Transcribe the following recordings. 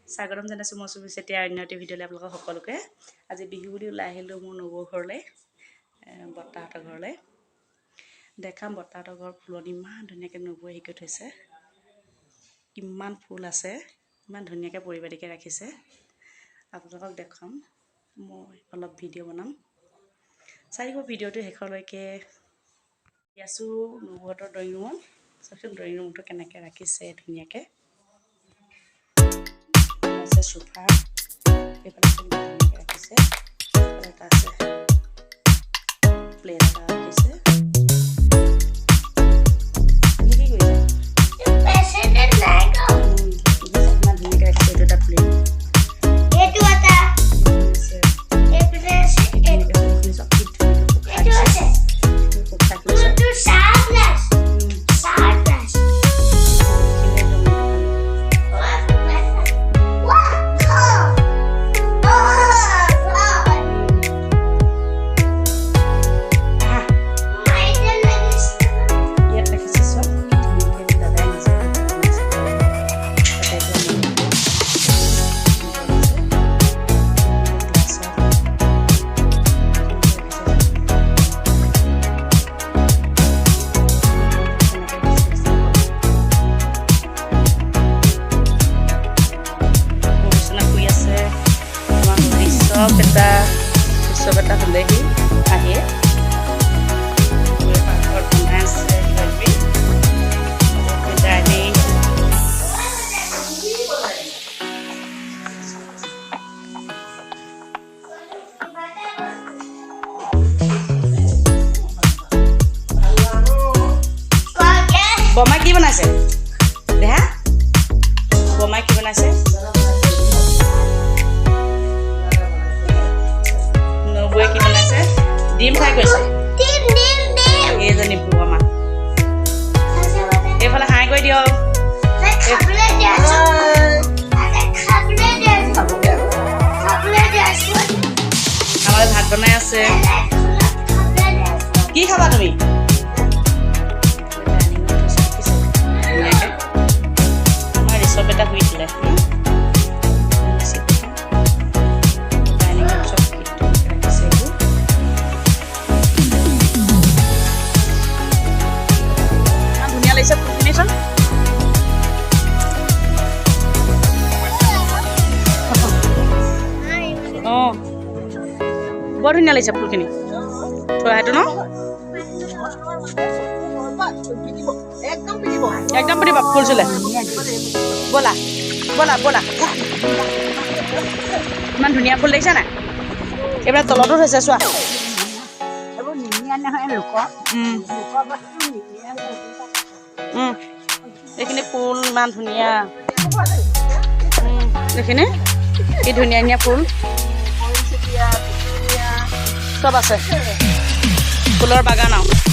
স্বাগতম জনাইছোঁ মই সুমি চেতিয়া অন্য এটা ভিডিঅ'লৈ আপোনালোকক সকলোকে আজি বিহু বুলি ওলাই আহিলোঁ মোৰ নবৌ ঘৰলৈ বৰ্তাহঁতৰ ঘৰলৈ দেখাম বৰ্তাহঁতৰ ঘৰ ফুলনি ইমান ধুনীয়াকৈ নবৌৱে হেৰি কৰি থৈছে কিমান ফুল আছে ইমান ধুনীয়াকৈ পৰিপাটিকৈ ৰাখিছে আপোনালোকক দেখাম মই অলপ ভিডিঅ' বনাম চাই থাকিব ভিডিঅ'টো শেষলৈকে আছোঁ নবৌহঁতৰ ড্ৰয়িং ৰুমত চাওকচোন ড্ৰয়িং ৰুমটো কেনেকৈ ৰাখিছে ধুনীয়াকৈ সোফা এইফালে ধুনীয়াকৈ ৰাখিছে এটা আছে প্লেট এটা ৰাখিছে চব এটা হ'লেহি আহে বনাই আছে ডাইনিং বমাই কি বনাইছে দেহা বমাই কি বনাইছে কি বনাইছে ডিম ফ্ৰাই কৰিছে এইজনী বুঢ়া এইফালে হাই কৰি দিয়ক আমাৰ ভাত বনাই আছে কি খাবা তুমি আমাৰ ৰিচপ এটা শুইছিলে বৰ ধুনীয়া লাগিছে ফুলখিনি থৈ আহেতো ন একদম পিটিব ফুল চুলে ব'লা ব'লা ব'লা ইমান ধুনীয়া ফুল দেখিছা নাই এইবিলাক তলতো থৈছে চোৱা এইখিনি ফুল ইমান ধুনীয়া এইখিনি কি ধুনীয়া ধুনীয়া ফুল চব আছে ফুলৰ বাগান আৰু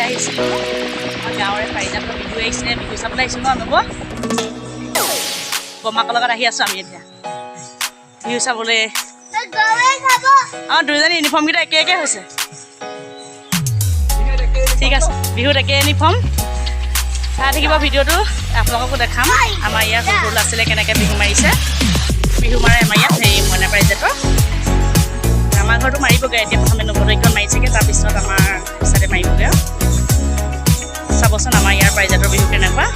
আহিছিলোঁ আমাৰ গাঁৱৰে পাৰিজাতৰ বিহু আহিছিলে বিহু চাবলৈ আহিছোঁ ন নব বমাকৰ লগত আহি আছোঁ আমি এতিয়া বিহু চাবলৈ আমাৰ দুয়োজনী ইউনিফৰ্মকেইটা একে একে হৈছে ঠিক আছে বিহুত একে ইউনিফৰ্ম চাই থাকিব ভিডিঅ'টো আপোনালোককো দেখাম আমাৰ ইয়াত সৰু সৰু ল'ৰা ছোৱালীয়ে কেনেকৈ বিহু মাৰিছে বিহু মাৰে আমাৰ ইয়াত সেই মইনা পাৰিজাতৰ আমাৰ ঘৰটো মাৰিবগৈ এতিয়া প্ৰথমে নৱদৈখন মাৰিছেগৈ তাৰপিছত আমাৰ ওচৰতে মাৰিবগৈ আৰু চাবচোন আমাৰ ইয়াৰ পাৰিজাতৰ বিহু কেনেকুৱা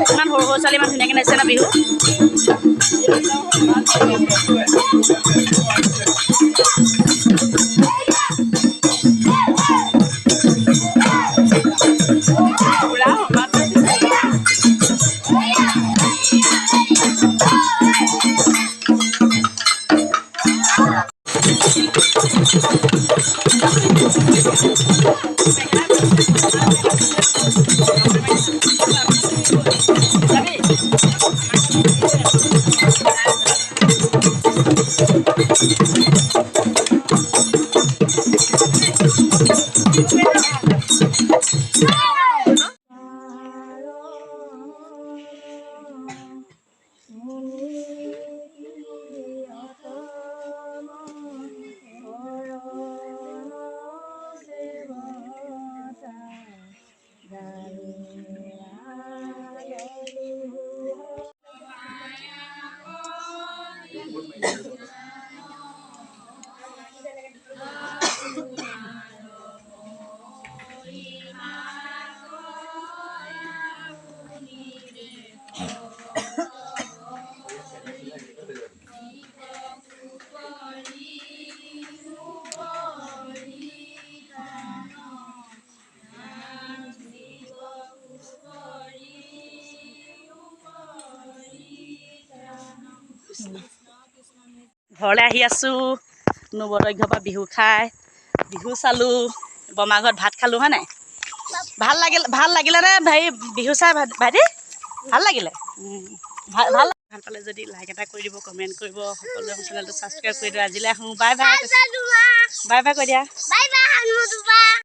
ইমান সৰু সৰু ছোৱালী ইমান ধুনীয়াকৈ নাচিছে না বিহু ঘৰলৈ আহি আছোঁ নৱদৈঘৰ পৰা বিহু খাই বিহু চালোঁ বমা ঘৰত ভাত খালোঁ হয় নাই ভাল লাগিলেনে হেৰি বিহু চাই ভাইটি ভাল লাগিলে ভাল ভাল পালে যদি লাইক এটা কৰি দিব কমেণ্ট কৰিব সকলোৱে মোৰ চেনেলটো ছাবস্ক্ৰাইব কৰি দিব আজিলৈ আহোঁ বাই বাই বাই বাই কৈ দিয়া